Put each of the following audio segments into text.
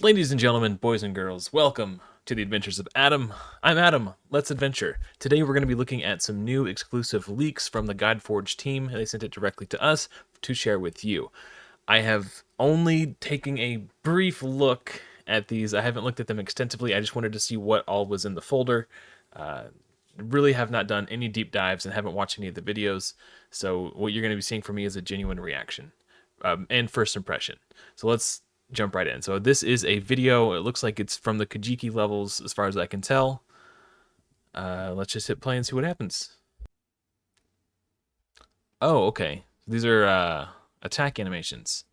Ladies and gentlemen, boys and girls, welcome to the Adventures of Adam. I'm Adam. Let's adventure. Today we're going to be looking at some new exclusive leaks from the Godforge team. They sent it directly to us to share with you. I have only taken a brief look at these. I haven't looked at them extensively. I just wanted to see what all was in the folder. Really have not done any deep dives and haven't watched any of the videos. So what you're going to be seeing from me is a genuine reaction and first impression. So let's jump right in. So this is a video. It looks like it's from the Kajiki levels as far as I can tell. Let's just hit play and see what happens. Oh, okay. These are attack animations.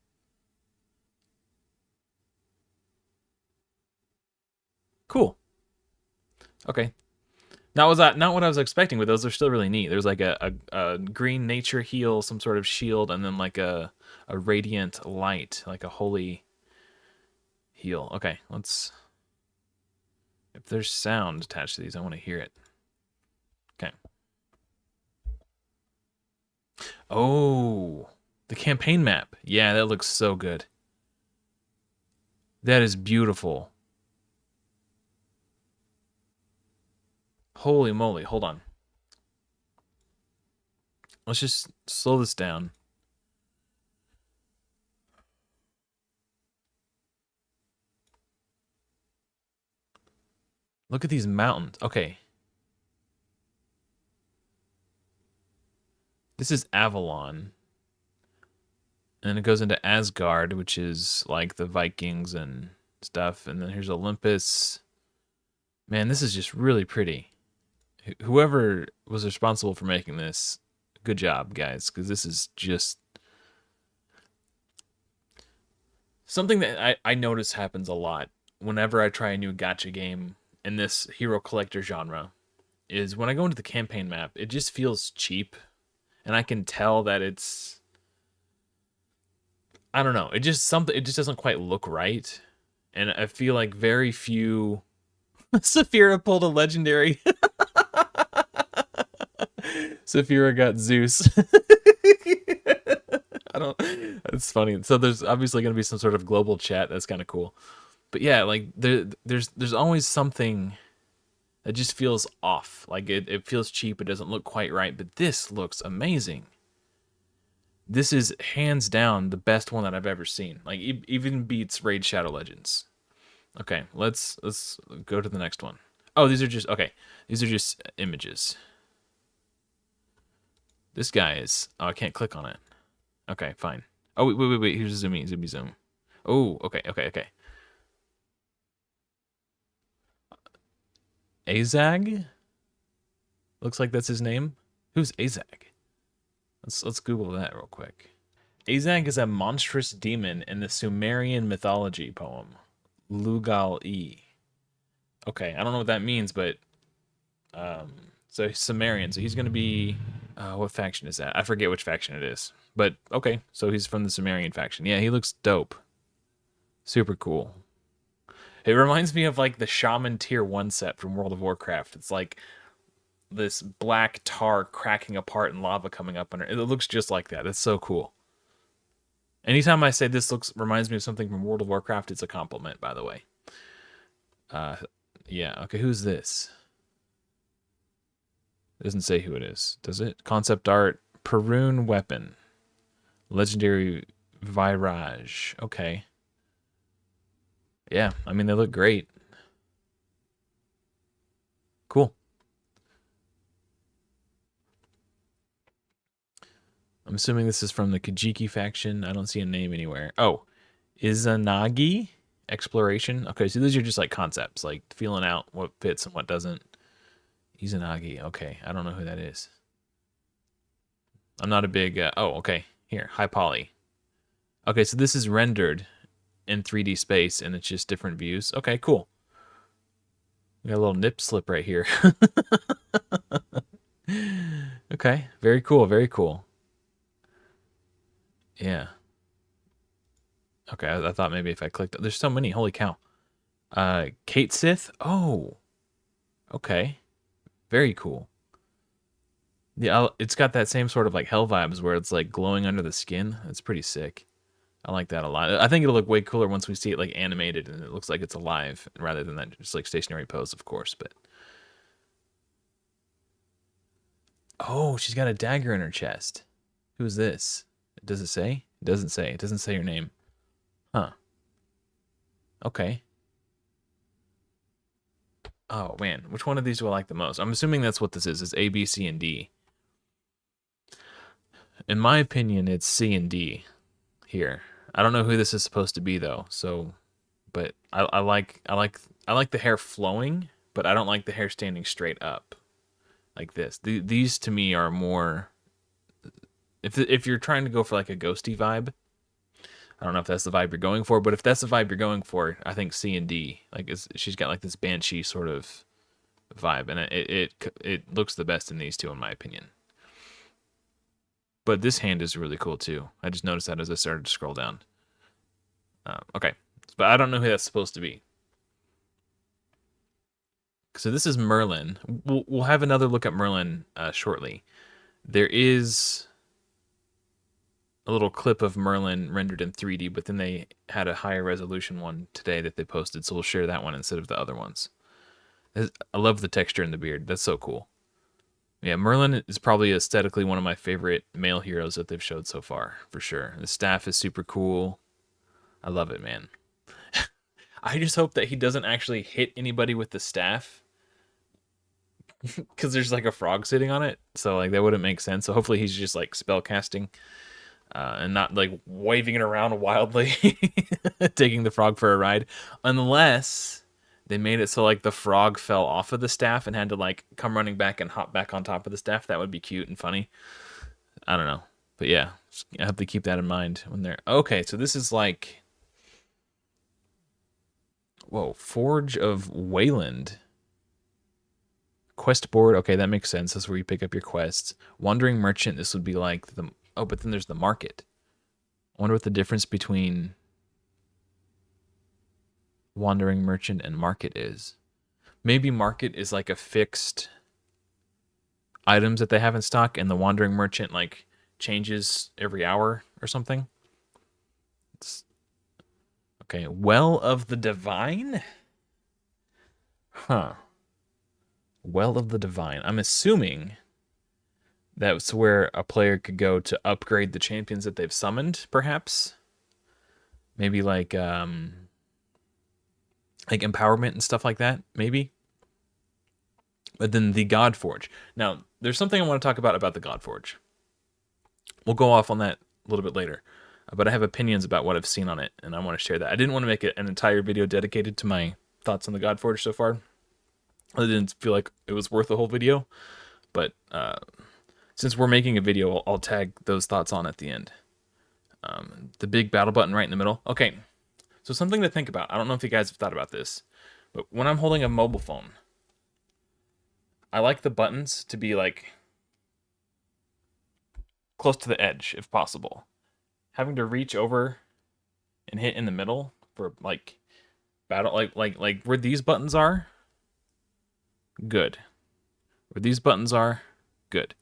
Cool. Okay. Not what I was expecting, but those are still really neat. There's like a green nature heal, some sort of shield, and then like a radiant light, like a holy heal. Okay, let's... If there's sound attached to these, I want to hear it. Okay. Oh, the campaign map. Yeah, that looks so good. That is beautiful. Holy moly, hold on. Let's just slow this down. Look at these mountains. Okay. This is Avalon. And it goes into Asgard, which is like the Vikings and stuff. And then here's Olympus. Man, this is just really pretty. Whoever was responsible for making this, good job, guys, because this is just something that I notice happens a lot whenever I try a new gacha game in this hero collector genre. Is when I go into the campaign map, it just feels cheap, and I can tell that it's... I don't know. It just doesn't quite look right, and I feel like very few. Saphira pulled a legendary. Saphira got Zeus. I don't. It's funny. So there's obviously going to be some sort of global chat. That's kind of cool. But yeah, like there's always something that just feels off. Like it feels cheap. It doesn't look quite right. But this looks amazing. This is hands down the best one that I've ever seen. Like even beats Raid Shadow Legends. Okay, let's go to the next one. Oh, these are just okay. These are just images. This guy is... Oh, I can't click on it. Okay, fine. Oh, wait. Here's a zoom. Oh, okay. Azag? Looks like that's his name. Who's Azag? Let's Google that real quick. Azag is a monstrous demon in the Sumerian mythology poem, Lugal-E. Okay, I don't know what that means, but so he's Sumerian, so he's gonna be what faction is that? I forget which faction it is. But okay, so he's from the Sumerian faction. Yeah, he looks dope. Super cool. It reminds me of like the Shaman Tier 1 set from World of Warcraft. It's like this black tar cracking apart and lava coming up under it. It looks just like that. It's so cool. Anytime I say this reminds me of something from World of Warcraft, it's a compliment, by the way. Yeah, okay, who's this? It doesn't say who it is, does it? Concept art, Perun weapon. Legendary Virage. Okay. Yeah, I mean, they look great. Cool. I'm assuming this is from the Kajiki faction. I don't see a name anywhere. Oh, Izanagi exploration. Okay, so these are just like concepts, like feeling out what fits and what doesn't. Izanagi. Okay, I don't know who that is. I'm not a big... oh, okay. Here, high poly. Okay, so this is rendered in 3D space, and it's just different views. Okay, cool. We got a little nip slip right here. Okay, very cool, very cool. Yeah. Okay, I thought maybe if I clicked... There's so many, holy cow. Kate Sith? Oh. Okay. Very cool. Yeah, it's got that same sort of like hell vibes where it's like glowing under the skin. It's pretty sick. I like that a lot. I think it'll look way cooler once we see it like animated and it looks like it's alive rather than that just like stationary pose, of course. But oh, she's got a dagger in her chest. Who's this? Does it say? It doesn't say. It doesn't say your name. Huh. Okay. Oh man, which one of these do I like the most? I'm assuming that's what this is. It's A, B, C, and D. In my opinion, it's C and D here. I don't know who this is supposed to be though. So, but I like the hair flowing, but I don't like the hair standing straight up like this. These to me are more. If you're trying to go for like a ghosty vibe, I don't know if that's the vibe you're going for, but if that's the vibe you're going for, I think C and D. Like she's got like this banshee sort of vibe, and it looks the best in these two in my opinion. But this hand is really cool too. I just noticed that as I started to scroll down. Okay, but I don't know who that's supposed to be. So this is Merlin. We'll have another look at Merlin shortly. There is a little clip of Merlin rendered in 3D, but then they had a higher resolution one today that they posted, so we'll share that one instead of the other ones. I love the texture in the beard. That's so cool. Yeah, Merlin is probably aesthetically one of my favorite male heroes that they've showed so far, for sure. The staff is super cool. I love it, man. I just hope that he doesn't actually hit anybody with the staff, because there's like a frog sitting on it, so like that wouldn't make sense. So hopefully he's just like spell casting and not like waving it around wildly, taking the frog for a ride, unless they made it so like the frog fell off of the staff and had to like come running back and hop back on top of the staff. That would be cute and funny. I don't know, but yeah, I have to keep that in mind when they're okay. So this is like, whoa, Forge of Wayland. Quest board, okay, that makes sense. That's where you pick up your quests. Wandering Merchant, this would be like the, oh, but then there's the market. I wonder what the difference between Wandering Merchant and market is. Maybe market is like a fixed items that they have in stock, and the Wandering Merchant like changes every hour or something. It's, okay, Well of the Divine? Huh. Well of the Divine. I'm assuming that's where a player could go to upgrade the champions that they've summoned, perhaps. Maybe like empowerment and stuff like that, maybe. But then the Godforge. Now, there's something I want to talk about the Godforge. We'll go off on that a little bit later. But I have opinions about what I've seen on it, and I want to share that. I didn't want to make an entire video dedicated to my thoughts on the Godforge so far. I didn't feel like it was worth a whole video. But since we're making a video, I'll tag those thoughts on at the end. The big battle button right in the middle. Okay, so something to think about. I don't know if you guys have thought about this, but when I'm holding a mobile phone, I like the buttons to be like close to the edge if possible. Having to reach over and hit in the middle for like battle, like where these buttons are, good. Where these buttons are, good.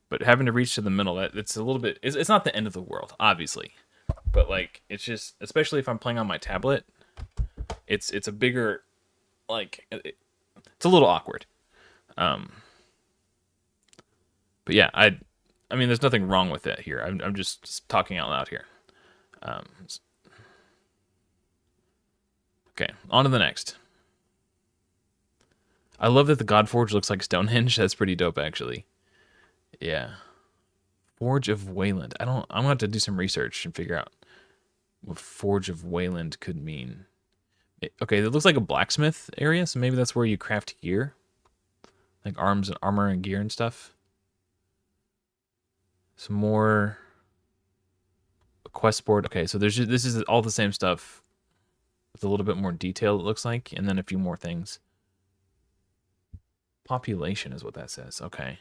But having to reach to the middle, it's a little bit. It's not the end of the world, obviously, but like it's just, especially if I'm playing on my tablet, it's a bigger, like it's a little awkward. But yeah, I mean, there's nothing wrong with it here. I'm just talking out loud here. Okay, on to the next. I love that the Godforge looks like Stonehenge. That's pretty dope, actually. Yeah. Forge of Wayland. I'm gonna have to do some research and figure out what Forge of Wayland could mean. Okay, it looks like a blacksmith area, so maybe that's where you craft gear, like arms and armor and gear and stuff. Some more quest board. Okay, so this is all the same stuff with a little bit more detail, it looks like, and then a few more things. Population is what that says. Okay.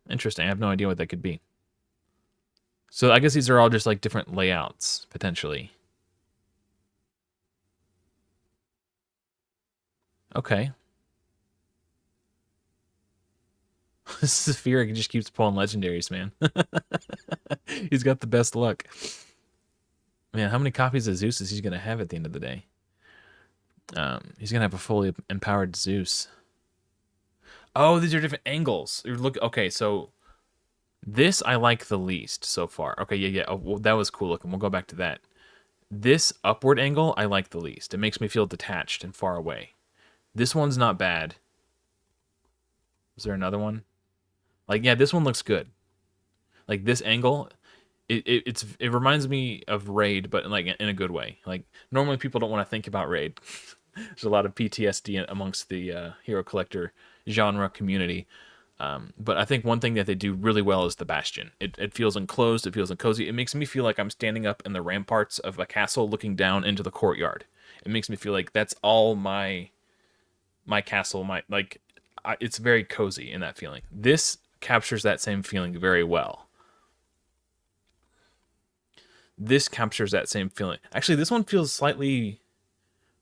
Interesting. I have no idea what that could be. So I guess these are all just like different layouts, potentially. Okay. This is Fear. He just keeps pulling legendaries, man. He's got the best luck. Man, how many copies of Zeus is he gonna have at the end of the day? He's gonna have a fully empowered Zeus. Oh, these are different angles. Okay, so this I like the least so far. Okay, yeah, yeah. Oh, well, that was cool looking. We'll go back to that. This upward angle I like the least. It makes me feel detached and far away. This one's not bad. Is there another one? Like, yeah, this one looks good. Like this angle, it reminds me of Raid, but like in a good way. Like normally people don't want to think about Raid. There's a lot of PTSD amongst the hero collector genre community. But I think one thing that they do really well is the Bastion. It feels enclosed, it feels cozy. It makes me feel like I'm standing up in the ramparts of a castle looking down into the courtyard. It makes me feel like that's all my castle, it's very cozy in that feeling. This captures that same feeling very well. This captures that same feeling. Actually, this one feels slightly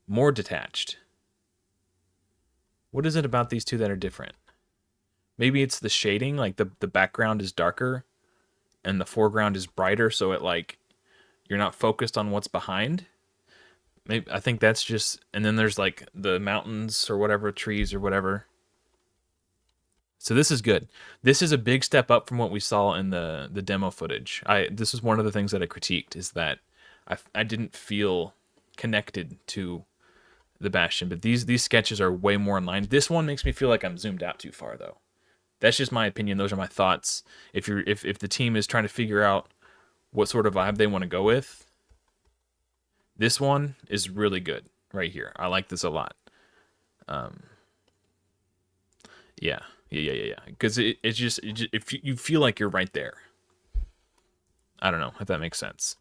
more detached. What is it about these two that are different? Maybe it's the shading, like the background is darker and the foreground is brighter, so it like you're not focused on what's behind. Maybe I think that's just, and then there's like the mountains or whatever, trees or whatever. So this is good. This is a big step up from what we saw in the demo footage. This is one of the things that I critiqued, is that I didn't feel connected to the Bastion, but these sketches are way more in line. This one makes me feel like I'm zoomed out too far though. That's just my opinion. Those are my thoughts. If the team is trying to figure out what sort of vibe they want to go with, this one is really good right here. I like this a lot. Yeah, yeah. Because it's just if you feel like you're right there. I don't know if that makes sense.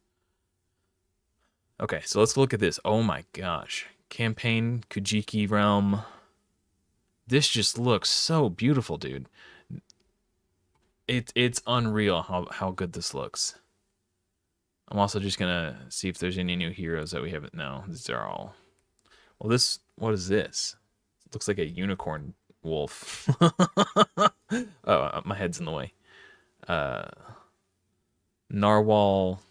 Okay, so let's look at this. Oh my gosh, campaign Kujiki realm. This just looks so beautiful, dude. It's unreal how good this looks. I'm also just gonna see if there's any new heroes that we haven't. No, these are all. Well, what is this? It looks like a unicorn wolf. Oh, my head's in the way. Uh, Narwhal.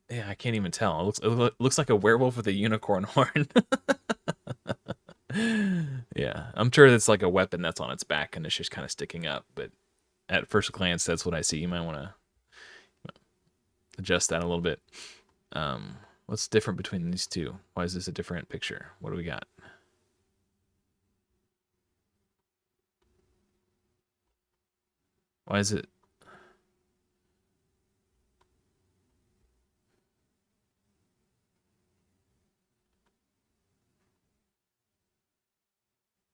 Yeah, I can't even tell. It looks like a werewolf with a unicorn horn. Yeah, I'm sure it's like a weapon that's on its back and it's just kind of sticking up. But at first glance, that's what I see. You might want to adjust that a little bit. What's different between these two? Why is this a different picture? What do we got? Why is it?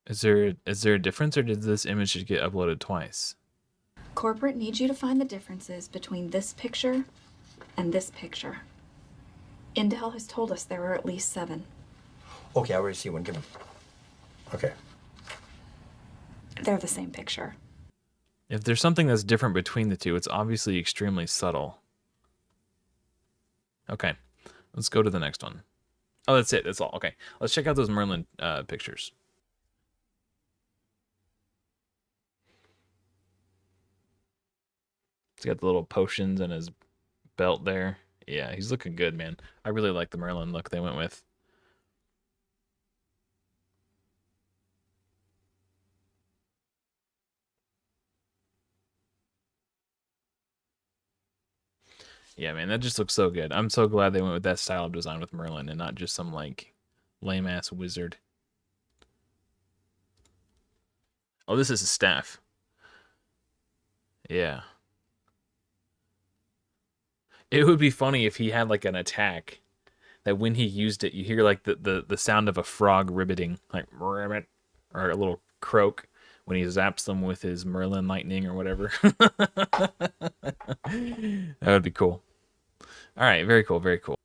Is there a difference, or did this image just get uploaded twice? Corporate needs you to find the differences between this picture and this picture. Intel has told us there are at least 7. Okay, I already see one. Give him. Okay. They're the same picture. If there's something that's different between the two, it's obviously extremely subtle. Okay, let's go to the next one. Oh, that's it. That's all. Okay, let's check out those Merlin pictures. He's got the little potions in his belt there. Yeah, he's looking good, man. I really like the Merlin look they went with. Yeah, man, that just looks so good. I'm so glad they went with that style of design with Merlin and not just some like lame ass wizard. Oh, this is his staff. Yeah. It would be funny if he had like an attack that when he used it, you hear like the sound of a frog ribbiting, like ribbit, or a little croak when he zaps them with his Merlin lightning or whatever. That would be cool. All right, very cool, very cool.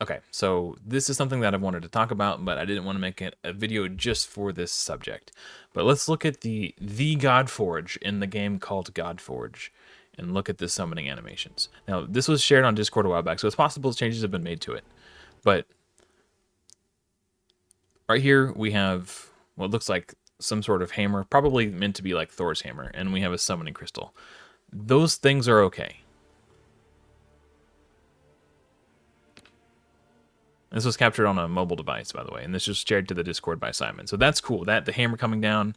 Okay, so this is something that I wanted to talk about, but I didn't want to make it a video just for this subject. But let's look at the Godforge in the game called Godforge, and look at the summoning animations. Now, this was shared on Discord a while back, so it's possible changes have been made to it. But right here we have what looks like some sort of hammer, probably meant to be like Thor's hammer, and we have a summoning crystal. Those things are okay. This was captured on a mobile device, by the way, and this was shared to the Discord by Simon. So that's cool. That the hammer coming down,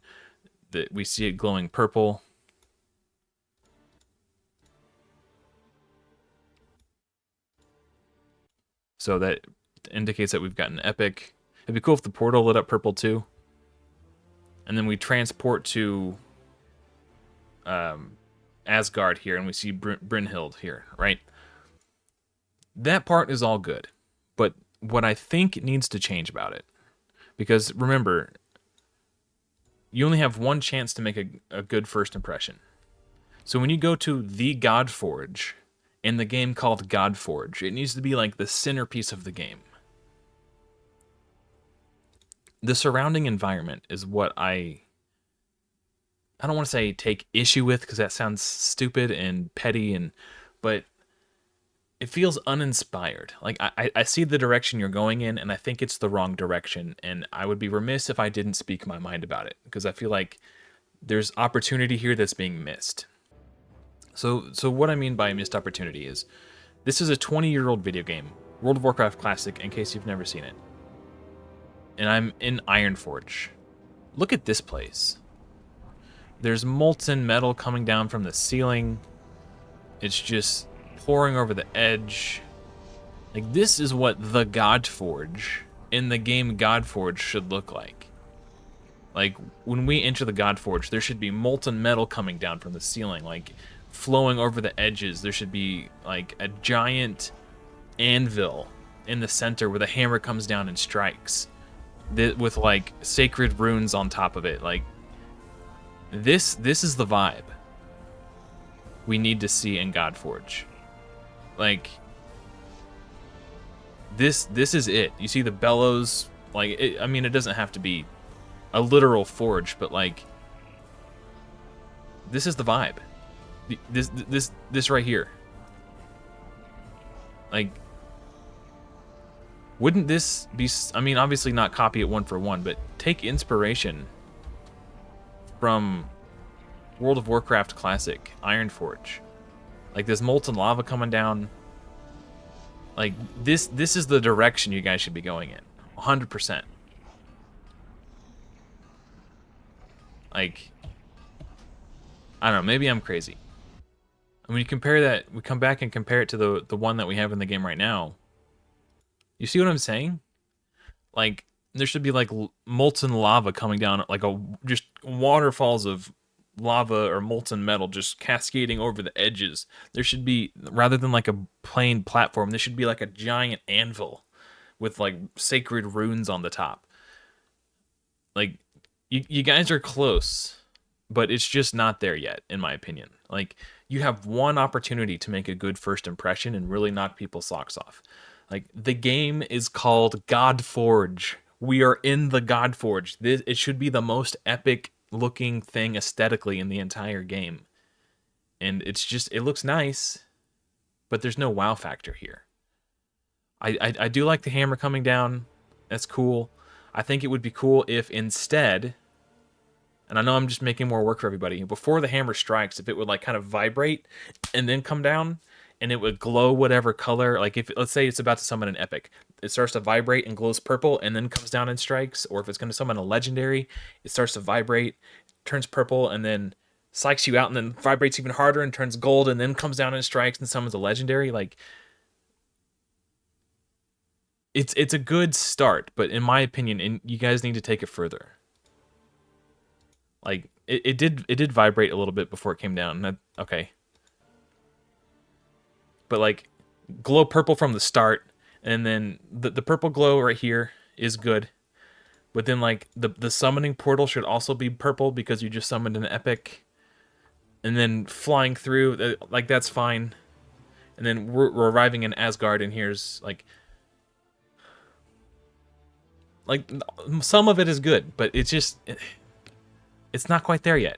that we see it glowing purple. So that indicates that we've got an epic. It'd be cool if the portal lit up purple too. And then we transport to Asgard here, and we see Brynhild here, right? That part is all good. But what I think needs to change about it, because remember, you only have one chance to make a good first impression. So when you go to the Godforge, in the game called Godforge, it needs to be like the centerpiece of the game. The surrounding environment is what I don't want to say take issue with, because that sounds stupid and petty, but it feels uninspired. Like I see the direction you're going in, and I think it's the wrong direction, and I would be remiss if I didn't speak my mind about it, because I feel like there's opportunity here that's being missed. So what I mean by missed opportunity is, this is a 20-year-old video game, World of Warcraft Classic, in case you've never seen it. And I'm in Ironforge. Look at this place. There's molten metal coming down from the ceiling. It's just pouring over the edge. Like, this is what the Godforge in the game Godforge should look like. Like, when we enter the Godforge, there should be molten metal coming down from the ceiling, like flowing over the edges. There should be like a giant anvil in the center where the hammer comes down and strikes, with like sacred runes on top of it. Like, this is the vibe we need to see in Godforge. Like, this is it. You see the bellows, like I mean, it doesn't have to be a literal forge, but like, this is the vibe. This right here. Like, wouldn't this be, I mean, obviously not copy it one for one, but take inspiration from World of Warcraft Classic, Ironforge. Like, this molten lava coming down. Like, this is the direction you guys should be going in. 100%. Like, I don't know, maybe I'm crazy. And when you compare that, we come back and compare it to the one that we have in the game right now. You see what I'm saying? Like, there should be like molten lava coming down, like just waterfalls of lava or molten metal just cascading over the edges. There should be, rather than like a plain platform, there should be like a giant anvil with like sacred runes on the top. Like, you guys are close, but it's just not there yet, in my opinion. Like, you have one opportunity to make a good first impression and really knock people's socks off. Like, the game is called Godforge. We are in the Godforge. It should be the most epic looking thing aesthetically in the entire game. And it's just, it looks nice, but there's no wow factor here. I do like the hammer coming down. That's cool. I think it would be cool if instead, and I know I'm just making more work for everybody, before the hammer strikes, if it would like kind of vibrate and then come down, and it would glow whatever color. Like, if, let's say it's about to summon an epic, it starts to vibrate and glows purple and then comes down and strikes. Or if it's going to summon a legendary, it starts to vibrate, turns purple, and then psychs you out, and then vibrates even harder and turns gold, and then comes down and strikes and summons a legendary. Like, it's a good start, but in my opinion, and you guys need to take it further. Like, it did vibrate a little bit before it came down. Okay. But like, glow purple from the start, and then the purple glow right here is good. But then like the summoning portal should also be purple because you just summoned an epic. And then flying through, like, that's fine. And then we're arriving in Asgard, and here's like some of it is good, but it's just, it's not quite there yet.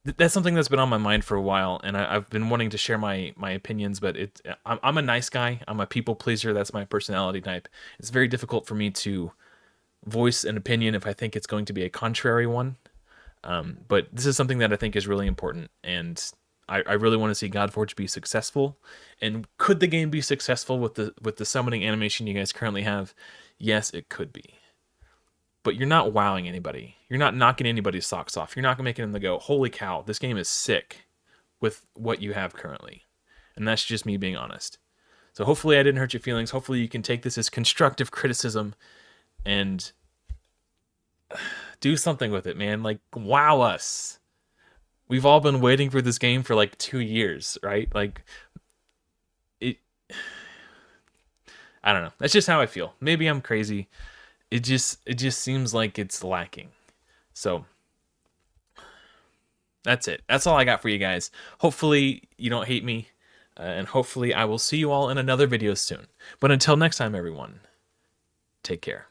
That's something that's been on my mind for a while, and I've been wanting to share my opinions, but I'm a nice guy. I'm a people pleaser. That's my personality type. It's very difficult for me to voice an opinion if I think it's going to be a contrary one. But this is something that I think is really important, and I really want to see Godforge be successful. And could the game be successful with the summoning animation you guys currently have? Yes, it could be. But you're not wowing anybody. You're not knocking anybody's socks off. You're not making them go, holy cow, this game is sick with what you have currently. And that's just me being honest. So hopefully I didn't hurt your feelings. Hopefully you can take this as constructive criticism and do something with it, man. Like, wow us. We've all been waiting for this game for like 2 years, right? Like, it... I don't know. That's just how I feel. Maybe I'm crazy. It just seems like it's lacking. So that's it. That's all I got for you guys. Hopefully you don't hate me, and hopefully I will see you all in another video soon. But until next time, everyone, take care.